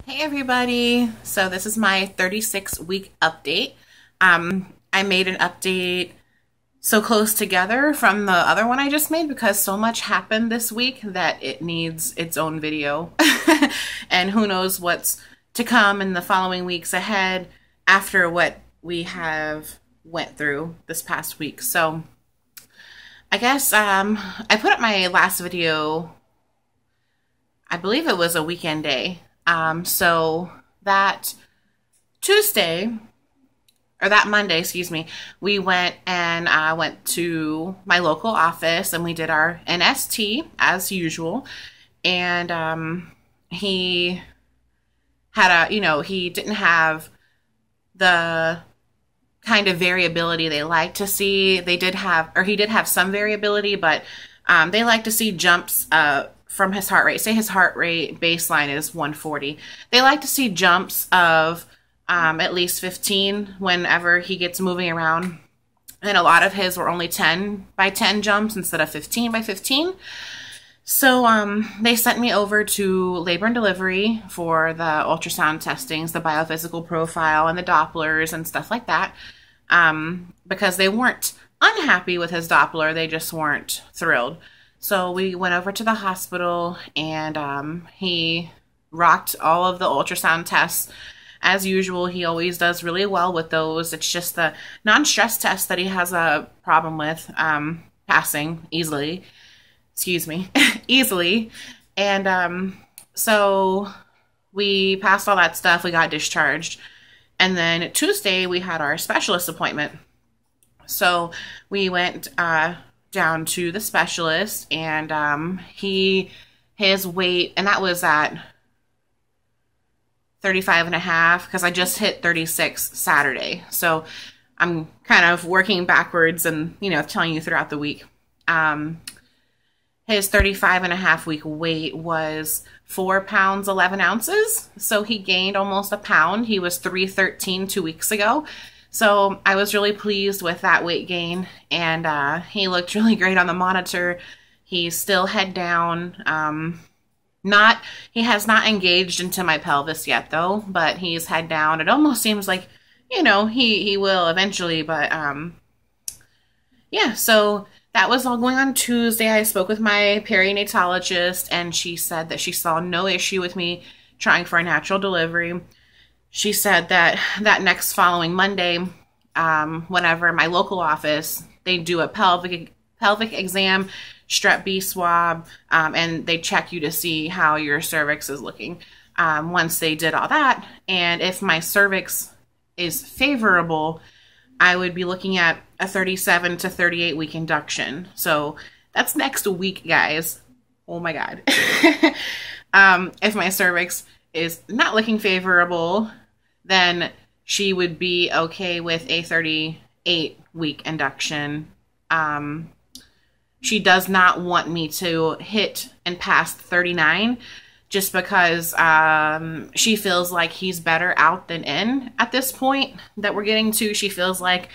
Hey everybody, so this is my 36-week update. I made an update so close together from the other one I just made because so much happened this week that it needs its own video. And who knows what's to come in the following weeks ahead after what we have went through this past week. So I guess I put up my last video, I believe it was a weekend day. So that Tuesday, or that Monday, excuse me, we went and went to my local office and we did our NST as usual. And he had he didn't have the kind of variability they like to see. He did have some variability, but they like to see jumps from his heart rate. Say his heart rate baseline is 140. They like to see jumps of at least 15 whenever he gets moving around. And a lot of his were only 10 by 10 jumps instead of 15 by 15. So they sent me over to labor and delivery for the ultrasound testings, the biophysical profile, and the Dopplers and stuff like that, because they weren't unhappy with his Doppler. They just weren't thrilled. So we went over to the hospital and he rocked all of the ultrasound tests. As usual, he always does really well with those. It's just the non-stress test that he has a problem with passing easily. Excuse me, easily. And so we passed all that stuff. We got discharged. And then Tuesday, we had our specialist appointment. So we went down to the specialist, and his weight, and that was at 35.5 because I just hit 36 Saturday. So I'm kind of working backwards and, telling you throughout the week. His 35.5 week weight was 4 pounds, 11 ounces. So he gained almost a pound. He was 313 2 weeks ago. So I was really pleased with that weight gain, and he looked really great on the monitor. He's still head down. He has not engaged into my pelvis yet though, but he's head down. It almost seems like, he will eventually, but yeah, so that was all going on Tuesday. I spoke with my perinatologist, and she said that she saw no issue with me trying for a natural delivery. She said that next following Monday, whenever my local office, they do a pelvic exam, strep B swab, and they check you to see how your cervix is looking. Once they did all that, and if my cervix is favorable, I would be looking at a 37 to 38 week induction. So that's next week, guys. Oh my God. If my cervix is not looking favorable, then she would be okay with a 38 week induction. She does not want me to hit and pass 39 just because she feels like he's better out than in at this point that we're getting to. She feels like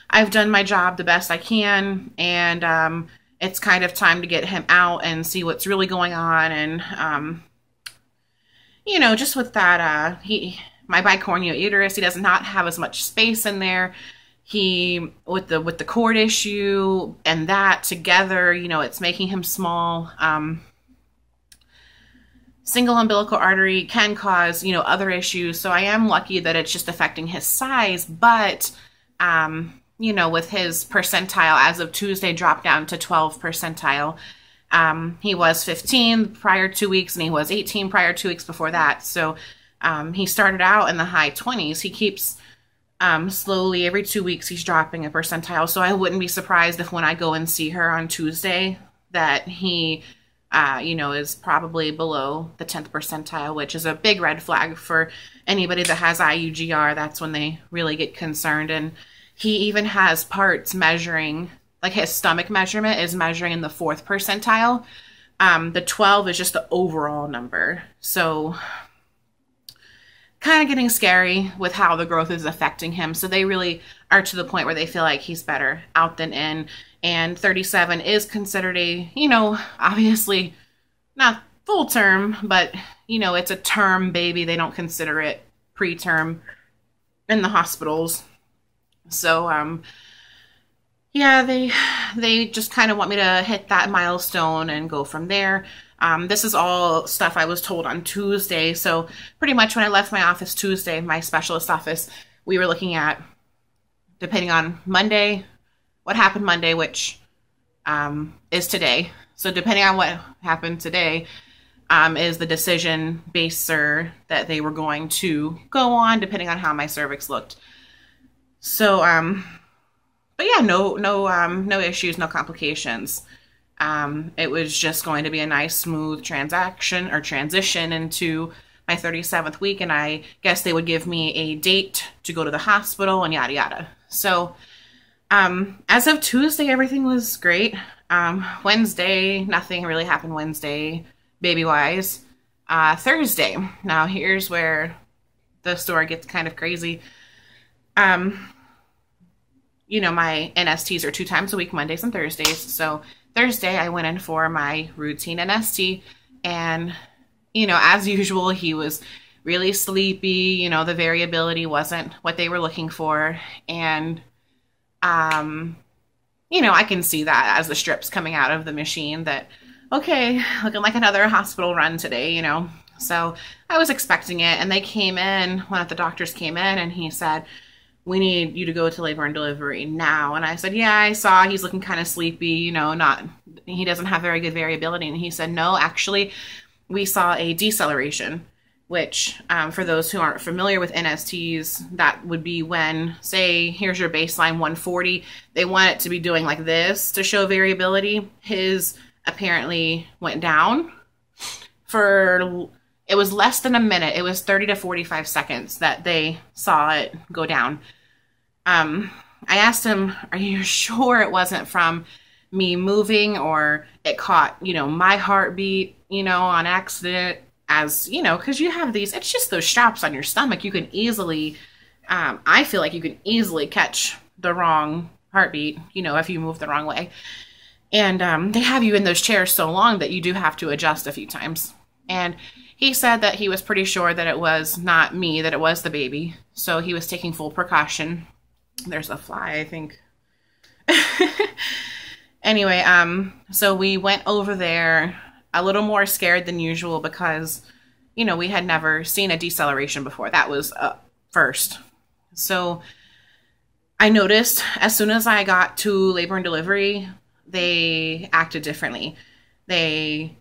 I've done my job the best I can, and it's kind of time to get him out and see what's really going on. And just with that, my bicornuate uterus, he does not have as much space in there. He, with the cord issue and that together, it's making him small. Single umbilical artery can cause, other issues. So I am lucky that it's just affecting his size, but, with his percentile as of Tuesday dropped down to 12 percentile. He was 15 prior 2 weeks, and he was 18 prior 2 weeks before that. So he started out in the high 20s. He keeps slowly, every 2 weeks, he's dropping a percentile. So I wouldn't be surprised if when I go and see her on Tuesday that he, is probably below the 10th percentile, which is a big red flag for anybody that has IUGR. That's when they really get concerned. And he even has parts measuring, like his stomach measurement is measuring in the 4th percentile. The 12 is just the overall number. So kind of getting scary with how the growth is affecting him. So they really are to the point where they feel like he's better out than in. And 37 is considered a, obviously not full term, but you know, it's a term baby. They don't consider it preterm in the hospitals. So, yeah, they just kind of want me to hit that milestone and go from there. This is all stuff I was told on Tuesday. So pretty much when I left my office Tuesday, my specialist office, we were looking at, depending on Monday, what happened Monday, which is today. So depending on what happened today, is the decision baser that they were going to go on, depending on how my cervix looked. So, but yeah, no issues, no complications. It was just going to be a nice, smooth transition into my 37th week, and I guess they would give me a date to go to the hospital and yada yada. So, as of Tuesday, everything was great. Wednesday, nothing really happened Wednesday, baby-wise. Thursday, now here's where the story gets kind of crazy. You know, my NSTs are 2 times a week, Mondays and Thursdays. So Thursday, I went in for my routine NST, and, you know, as usual, he was really sleepy. You know, the variability wasn't what they were looking for. And, you know, I can see that as the strips coming out of the machine that, okay, looking like another hospital run today, you know. So I was expecting it, and they came in, one of the doctors came in, and he said, we need you to go to labor and delivery now. And I said, yeah, I saw he's looking kind of sleepy, you know, he doesn't have very good variability. And he said, no, actually, we saw a deceleration, which for those who aren't familiar with NSTs, that would be when, say, here's your baseline 140. They want it to be doing like this to show variability. His apparently went down it was less than a minute. It was 30 to 45 seconds that they saw it go down. I asked him, are you sure it wasn't from me moving, or it caught, you know, my heartbeat, you know, on accident? As, you know, because you have these, it's just those straps on your stomach. You can easily, I feel like you can easily catch the wrong heartbeat, you know, if you move the wrong way. And they have you in those chairs so long that you do have to adjust a few times. And he said that he was pretty sure that it was not me, that it was the baby. So he was taking full precaution. There's a fly, I think. Anyway, so we went over there a little more scared than usual because, you know, we had never seen a deceleration before. That was first. So I noticed as soon as I got to labor and delivery, they acted differently. They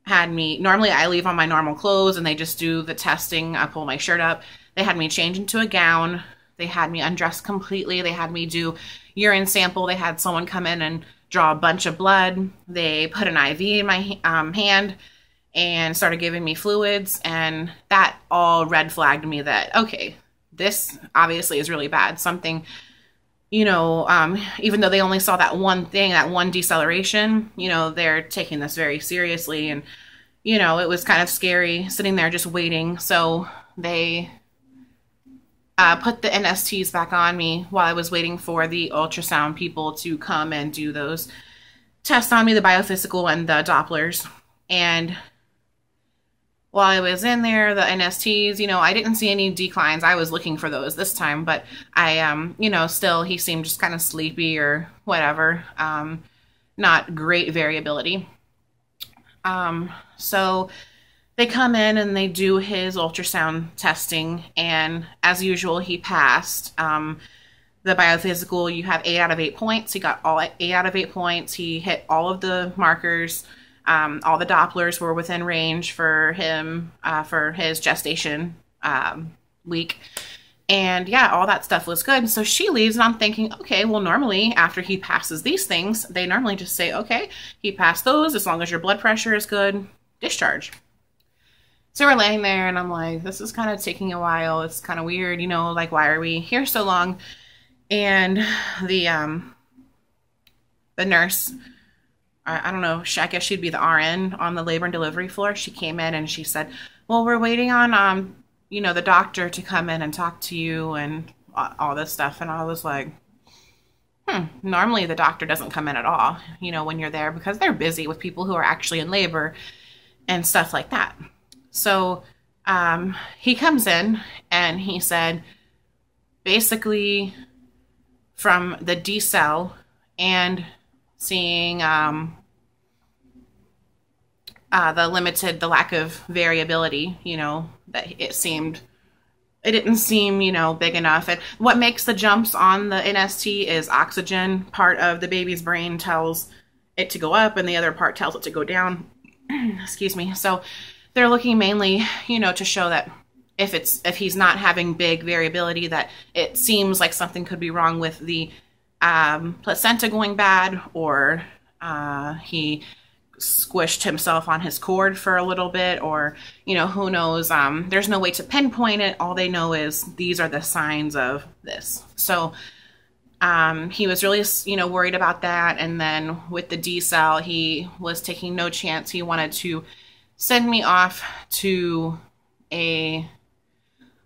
had me, normally I leave on my normal clothes and they just do the testing. I pull my shirt up. They had me change into a gown. They had me undressed completely. They had me do urine sample. They had someone come in and draw a bunch of blood. They put an IV in my hand and started giving me fluids. And that all red flagged me that, okay, this obviously is really bad. Something, you know, even though they only saw that one thing, that one deceleration, you know, they're taking this very seriously. And, you know, it was kind of scary sitting there just waiting. So they put the NSTs back on me while I was waiting for the ultrasound people to come and do those tests on me, the biophysical and the Dopplers. And while I was in there, the NSTs, you know, I didn't see any declines. I was looking for those this time, but I, you know, still, he seemed just kind of sleepy or whatever. Not great variability. So they come in and they do his ultrasound testing, and as usual, he passed. The biophysical, you have 8 out of 8 points. He got all 8 out of 8 points. He hit all of the markers. All the Dopplers were within range for him, for his gestation week. And yeah, all that stuff was good. So she leaves and I'm thinking, okay, well, normally after he passes these things, they normally just say, okay, he passed those. As long as your blood pressure is good, discharge. So we're laying there and I'm like, this is kind of taking a while. It's kind of weird, you know, like, why are we here so long? And the nurse, I don't know, I guess she'd be the RN on the labor and delivery floor. She came in and she said, well, we're waiting on, you know, the doctor to come in and talk to you and all this stuff. And I was like, normally the doctor doesn't come in at all, you know, when you're there, because they're busy with people who are actually in labor and stuff like that. So he comes in and he said, basically, from the decel and seeing the lack of variability, you know, that it didn't seem, you know, big enough. And what makes the jumps on the NST is oxygen. Part of the baby's brain tells it to go up and the other part tells it to go down. Excuse me. So they're looking mainly, you know, to show that if he's not having big variability, that it seems like something could be wrong with the placenta going bad, or he squished himself on his cord for a little bit, or, you know, who knows. There's no way to pinpoint it. All they know is these are the signs of this. So he was really, you know, worried about that. And then with the decel, he was taking no chance. He wanted to send me off to a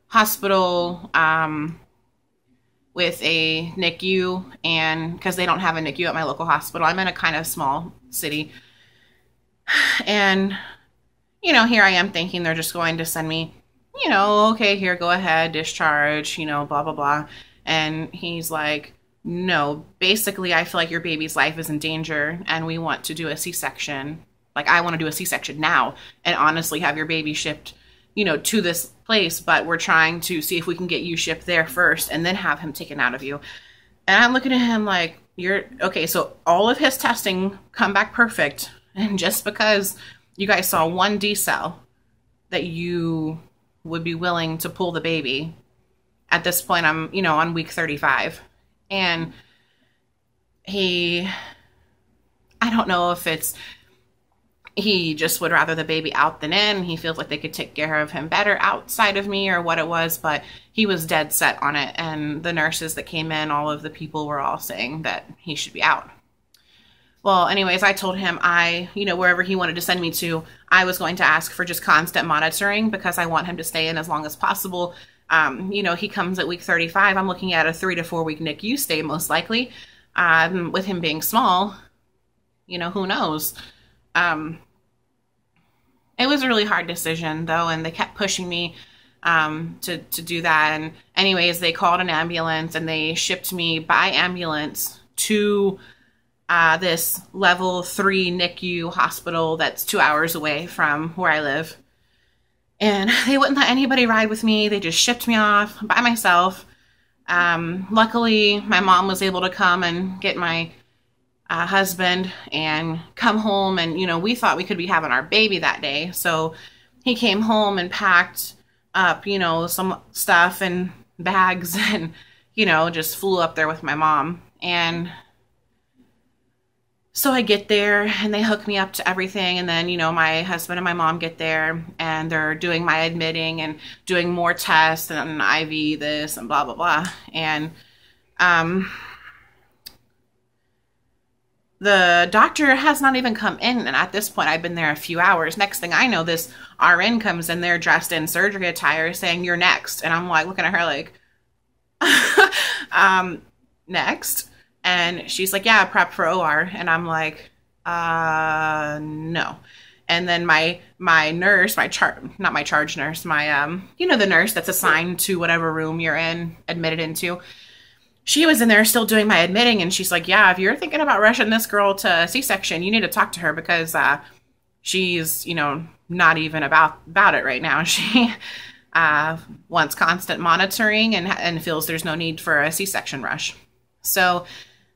hospital with a NICU, and because they don't have a NICU at my local hospital. I'm in a kind of small city. And, you know, here I am thinking they're just going to send me, you know, okay, here, go ahead, discharge, you know, blah, blah, blah. And he's like, no, basically, I feel like your baby's life is in danger and we want to do a C-section. Like, I want to do a C-section now and honestly have your baby shipped, you know, to this place, but we're trying to see if we can get you shipped there first and then have him taken out of you. And I'm looking at him like, you're, okay, so all of his testing come back perfect. And just because you guys saw one decel that you would be willing to pull the baby, at this point I'm, you know, on week 35. And I don't know if he just would rather the baby out than in. He feels like they could take care of him better outside of me or what it was, but he was dead set on it. And the nurses that came in, all of the people were all saying that he should be out. Well, anyways, I told him you know, wherever he wanted to send me to, I was going to ask for just constant monitoring because I want him to stay in as long as possible. You know, he comes at week 35. I'm looking at a 3 to 4 week NICU stay, most likely. With him being small, you know, who knows? It was a really hard decision, though, and they kept pushing me to do that. And anyways, they called an ambulance, and they shipped me by ambulance to this level 3 NICU hospital that's 2 hours away from where I live. And they wouldn't let anybody ride with me. They just shipped me off by myself. Luckily, my mom was able to come and get my husband and come home. And, you know, we thought we could be having our baby that day. So he came home and packed up, you know, some stuff and bags and, you know, just flew up there with my mom. And so I get there and they hook me up to everything. And then, you know, my husband and my mom get there and they're doing my admitting and doing more tests and IV this and blah, blah, blah. And the doctor has not even come in. And at this point, I've been there a few hours. Next thing I know, this RN comes in there dressed in surgery attire saying, "You're next." And I'm like looking at her like, next? And she's like, "Yeah, prep for OR." And I'm like, no. And then my nurse, not my charge nurse, my, you know, the nurse that's assigned to whatever room you're admitted into, she was in there still doing my admitting. And she's like, "Yeah, if you're thinking about rushing this girl to C-section, you need to talk to her because, she's, you know, not even about it right now. She, wants constant monitoring and feels there's no need for a C-section rush." So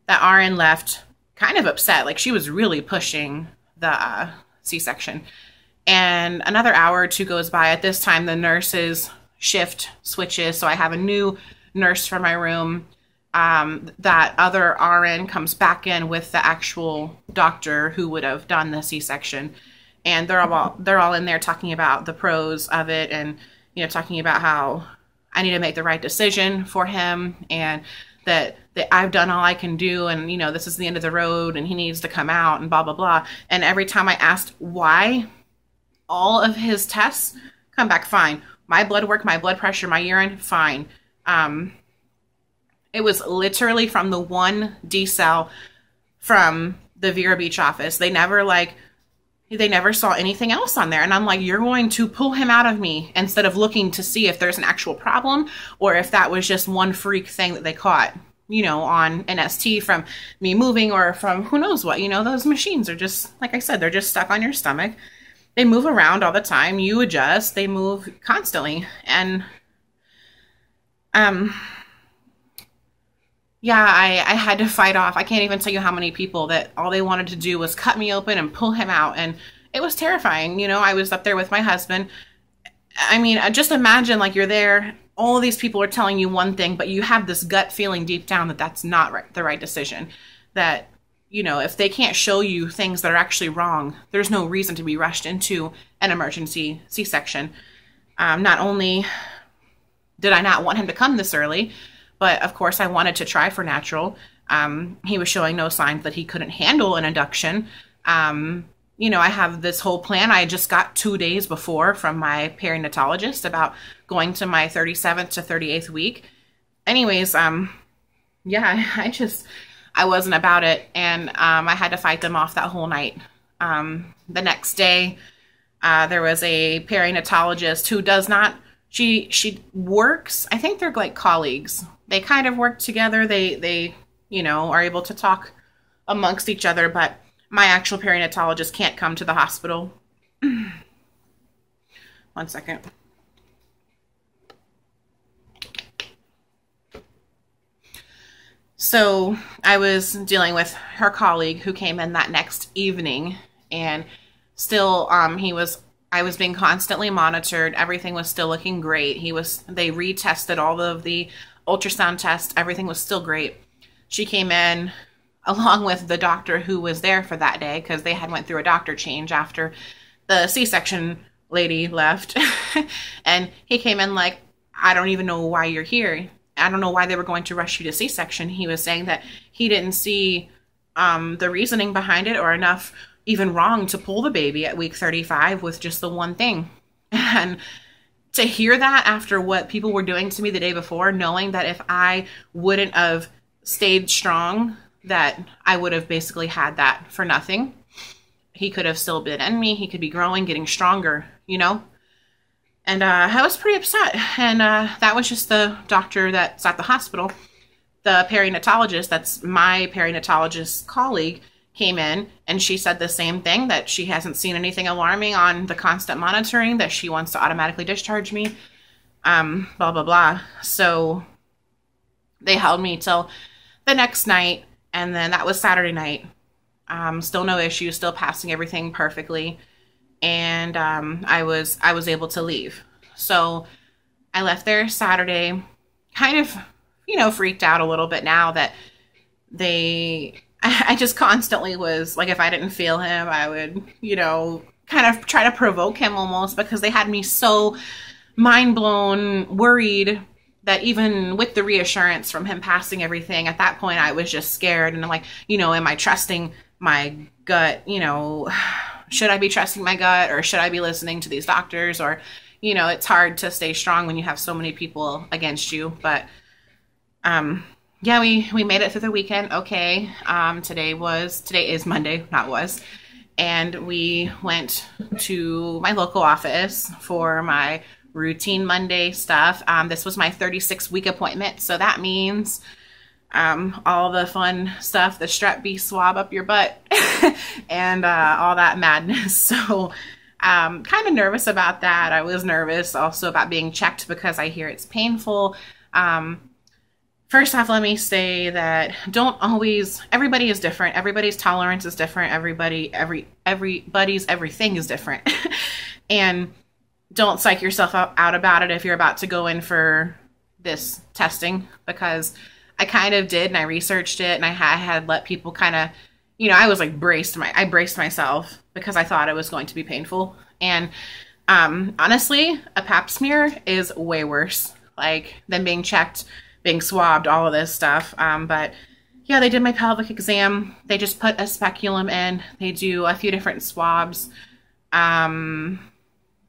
that RN left kind of upset. Like, she was really pushing the C-section. And another hour or two goes by. At this time, the nurse's shift switches. So I have a new nurse for my room. That other RN comes back in with the actual doctor who would have done the C-section. And they're all in there talking about the pros of it and, you know, talking about how I need to make the right decision for him and that I've done all I can do and, you know, this is the end of the road and he needs to come out and blah, blah, blah. And every time I asked why, all of his tests come back fine. My blood work, my blood pressure, my urine, fine. It was literally from the one decel from the Vero Beach office. They never, like, they never saw anything else on there. And I'm like, you're going to pull him out of me instead of looking to see if there's an actual problem or if that was just one freak thing that they caught, you know, on an ST from me moving or from who knows what. You know, those machines are just, like I said, they're just stuck on your stomach. They move around all the time. You adjust. They move constantly. And, yeah, I had to fight off. I can't even tell you how many people that all they wanted to do was cut me open and pull him out. And it was terrifying. You know, I was up there with my husband. I mean, just imagine like you're there. All of these people are telling you one thing, but you have this gut feeling deep down that that's not the right decision. That, you know, if they can't show you things that are actually wrong, there's no reason to be rushed into an emergency C-section. Not only did I not want him to come this early, but of course I wanted to try for natural. He was showing no signs that he couldn't handle an induction. You know, I have this whole plan I just got 2 days before from my perinatologist about going to my 37th to 38th week. Anyways, yeah, I wasn't about it. And I had to fight them off that whole night. The next day, there was a perinatologist who does not, she works, I think they're like colleagues. They kind of work together. They, you know, are able to talk amongst each other, but my actual perinatologist can't come to the hospital. 1 second. So I was dealing with her colleague who came in that next evening, and still, I was being constantly monitored. Everything was still looking great. They retested all of the ultrasound tests. Everything was still great. She came in along with the doctor who was there for that day because they had went through a doctor change after the C-section lady left. And he came in like, I don't even know why you're here. I don't know why they were going to rush you to C-section. He was saying that he didn't see the reasoning behind it or enough even wrong to pull the baby at week 35 with just the one thing. And to hear that after what people were doing to me the day before, knowing that if I wouldn't have stayed strong, that I would have basically had that for nothing. He could have still been in me. He could be growing, getting stronger, you know? And I was pretty upset. And that was just the doctor that's at the hospital. The perinatologist, that's my perinatologist colleague, came in and she said the same thing, that she hasn't seen anything alarming on the constant monitoring, that she wants to automatically discharge me, blah, blah, blah. So they held me till the next night, and then that was Saturday night. Still no issues, still passing everything perfectly. And I was able to leave. So I left there Saturday, kind of, you know, freaked out a little bit now that I just constantly was like, if I didn't feel him, I would, you know, kind of try to provoke him almost, because they had me so mind blown, worried, that even with the reassurance from him passing everything, at that point I was just scared. And I'm like, you know, am I trusting my gut? You know, should I be trusting my gut, or should I be listening to these doctors? Or, you know, it's hard to stay strong when you have so many people against you. But yeah, we made it through the weekend. Okay. Today is Monday, not was. And we went to my local office for my routine Monday stuff. This was my 36-week appointment. So that means all the fun stuff, the Strep B swab up your butt and all that madness. So kind of nervous about that. I was nervous also about being checked because I hear it's painful. First off, let me say that everybody is different. Everybody's tolerance is different. Everybody's everything is different. And don't psych yourself out about it if you're about to go in for this testing, because I kind of did, and I researched it, and I had let people kind of, you know, I was like I braced myself because I thought it was going to be painful. And honestly, a pap smear is way worse, like, than being checked, being swabbed, all of this stuff. But yeah, they did my pelvic exam. They just put a speculum in. They do a few different swabs.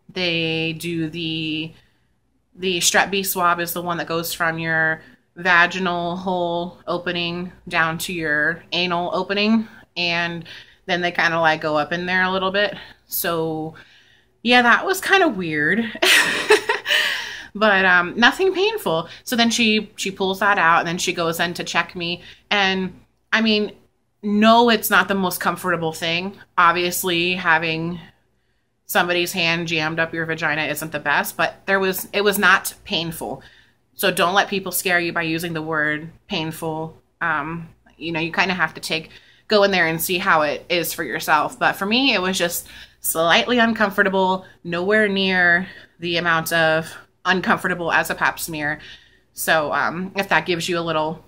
They do the Strep B swab is the one that goes from your vaginal hole opening down to your anal opening. And then they kind of like go up in there a little bit. So yeah, that was kind of weird. But nothing painful. So then she pulls that out, and then she goes in to check me. And I mean, no, it's not the most comfortable thing. Obviously, having somebody's hand jammed up your vagina isn't the best, but it was not painful. So don't let people scare you by using the word painful. You know, you kind of have to go in there and see how it is for yourself. But for me, it was just slightly uncomfortable, nowhere near the amount of uncomfortable as a pap smear. So if that gives you a little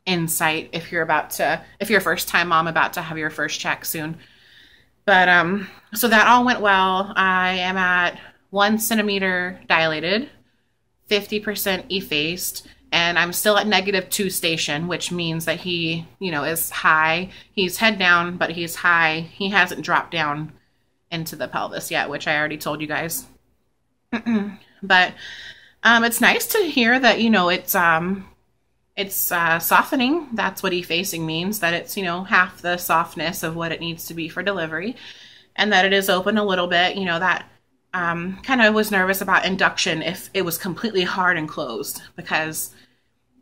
insight, if you're a first time mom about to have your first check soon. But so that all went well. I am at 1 centimeter dilated, 50% effaced, and I'm still at -2 station, which means that he, you know, is high. He's head down, but he's high. He hasn't dropped down into the pelvis yet, which I already told you guys. But it's nice to hear that, you know, it's softening. That's what effacing means, that it's, you know, half the softness of what it needs to be for delivery, and that it is open a little bit. You know, that kind of was nervous about induction if it was completely hard and closed, because,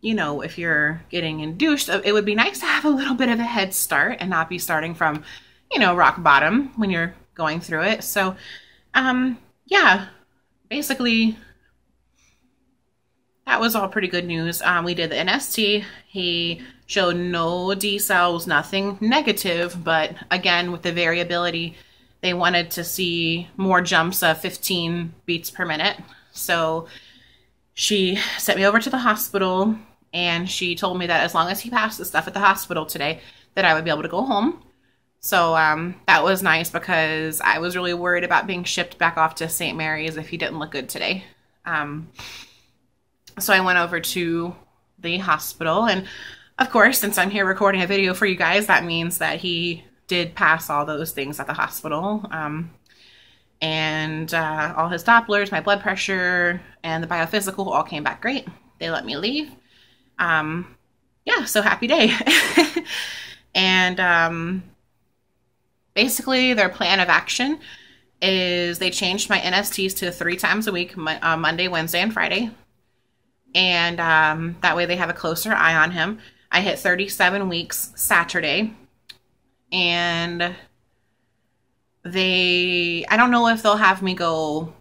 you know, if you're getting induced, it would be nice to have a little bit of a head start and not be starting from, you know, rock bottom when you're going through it. So yeah, basically that was all pretty good news. We did the NST. He showed no D cells, nothing negative, but again, with the variability, they wanted to see more jumps of 15 beats per minute. So she sent me over to the hospital, and she told me that as long as he passed the stuff at the hospital today, that I would be able to go home. So that was nice, because I was really worried about being shipped back off to St. Mary's if he didn't look good today. So I went over to the hospital, and of course, since I'm here recording a video for you guys, that means that he did pass all those things at the hospital. And all his Dopplers, my blood pressure, and the biophysical all came back great. They let me leave. Yeah, so happy day. And basically, their plan of action is they changed my NSTs to 3 times a week, Monday, Wednesday, and Friday. And that way they have a closer eye on him. I hit 37 weeks Saturday. And I don't know if they'll have me go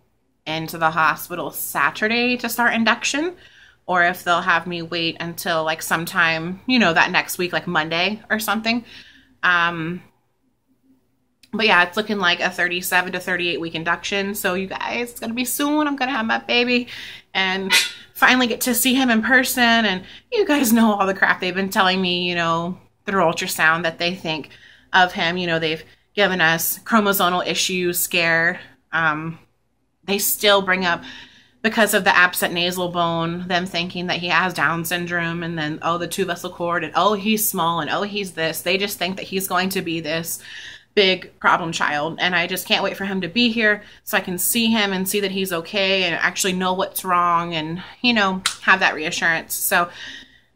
into the hospital Saturday to start induction, or if they'll have me wait until like sometime, you know, that next week, like Monday or something. But yeah, it's looking like a 37 to 38 week induction. So you guys, it's going to be soon. I'm going to have my baby and finally get to see him in person. And you guys know all the crap they've been telling me, you know, through ultrasound, that they think of him. You know, they've given us chromosomal issues scare. They still bring up, because of the absent nasal bone, them thinking that he has Down syndrome, and then, oh, the 2-vessel cord, and oh, he's small, and oh, he's this. They just think that he's going to be this big problem child, and I just can't wait for him to be here so I can see him and see that he's okay and actually know what's wrong, and, you know, have that reassurance. So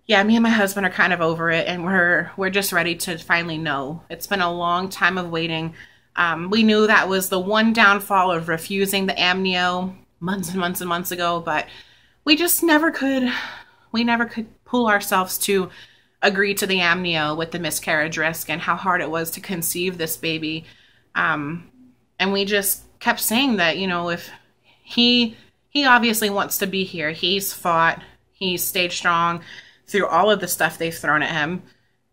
yeah, me and my husband are kind of over it, and we're just ready to finally know. It's been a long time of waiting. We knew that was the one downfall of refusing the amnio months and months and months ago, but we just never could pull ourselves to agree to the amnio with the miscarriage risk and how hard it was to conceive this baby. And we just kept saying that, you know, if he obviously wants to be here. He's fought, he's stayed strong through all of the stuff they've thrown at him.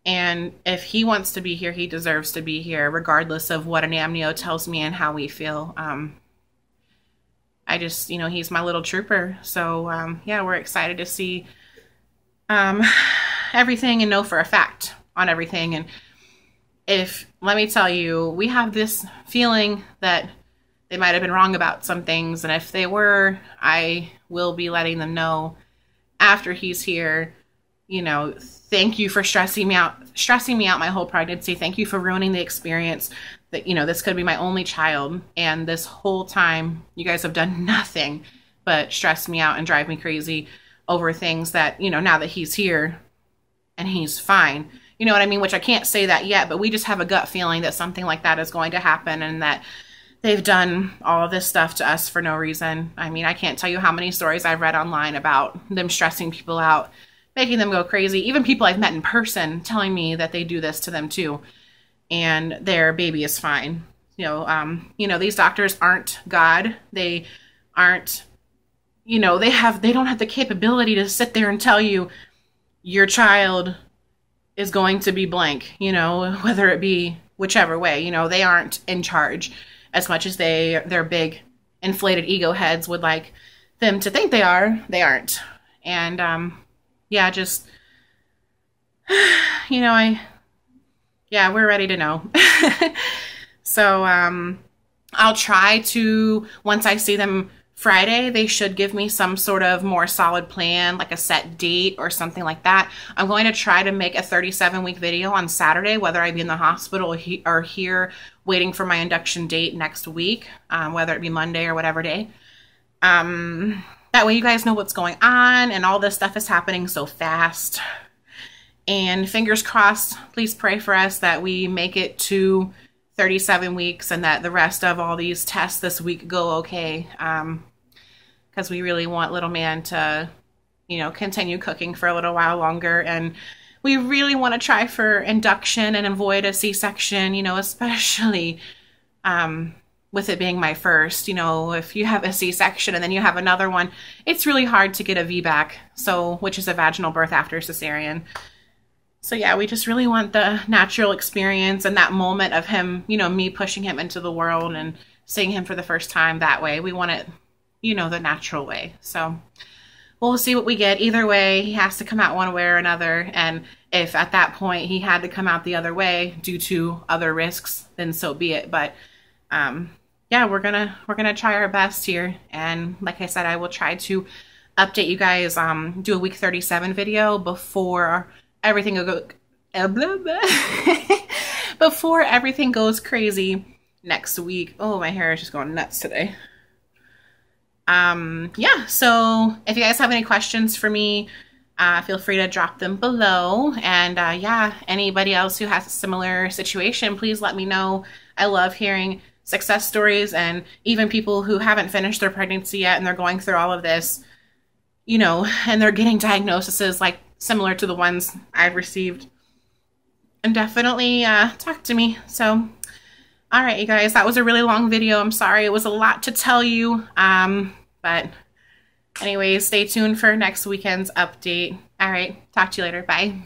And if he wants to be here, he deserves to be here, regardless of what an amnio tells me and how we feel. I just, you know, he's my little trooper. So, yeah, we're excited to see everything and know for a fact on everything. And let me tell you, we have this feeling that they might have been wrong about some things. And if they were, I will be letting them know after he's here. You know, thank you for stressing me out my whole pregnancy. Thank you for ruining the experience. That, you know, this could be my only child, and this whole time you guys have done nothing but stress me out and drive me crazy over things that, you know, now that he's here and he's fine, You know what I mean? Which I can't say that yet, but we just have a gut feeling that something like that is going to happen and that they've done all of this stuff to us for no reason. I mean, I can't tell you how many stories I've read online about them stressing people out, making them go crazy. Even people I've met in person telling me that they do this to them too, and their baby is fine. You know, these doctors aren't God. They aren't, you know, they don't have the capability to sit there and tell you your child is going to be blank, you know, whether it be whichever way. You know, they aren't in charge as much as their big inflated ego heads would like them to think they are. They aren't. And yeah, just, you know, we're ready to know. So I'll try to, once I see them Friday, they should give me some sort of more solid plan, like a set date or something like that. I'm going to try to make a 37-week video on Saturday, whether I be in the hospital or here waiting for my induction date next week, whether it be Monday or whatever day. That way you guys know what's going on, and all this stuff is happening so fast. And fingers crossed, please pray for us that we make it to 37 weeks and that the rest of all these tests this week go okay. Because we really want little man to, you know, continue cooking for a little while longer. And we really want to try for induction and avoid a C-section, you know, especially with it being my first. You know, if you have a C-section and then you have another one, it's really hard to get a VBAC, so, which is a vaginal birth after cesarean. So yeah, we just really want the natural experience and that moment of him, you know, me pushing him into the world and seeing him for the first time that way. We want it, you know, the natural way. So we'll see what we get. Either way, he has to come out one way or another. And if at that point he had to come out the other way due to other risks, then so be it. But yeah, we're gonna try our best here. And like I said, I will try to update you guys, do a week 37 video before everything before everything goes crazy next week. Oh, my hair is just going nuts today. Yeah, so if you guys have any questions for me, feel free to drop them below. And yeah, anybody else who has a similar situation, please let me know. I love hearing success stories, and even people who haven't finished their pregnancy yet and they're going through all of this, you know, and they're getting diagnoses like similar to the ones I've received. And definitely talk to me. So, all right, you guys, that was a really long video. I'm sorry, it was a lot to tell you. But anyways, stay tuned for next weekend's update. All right, talk to you later. Bye.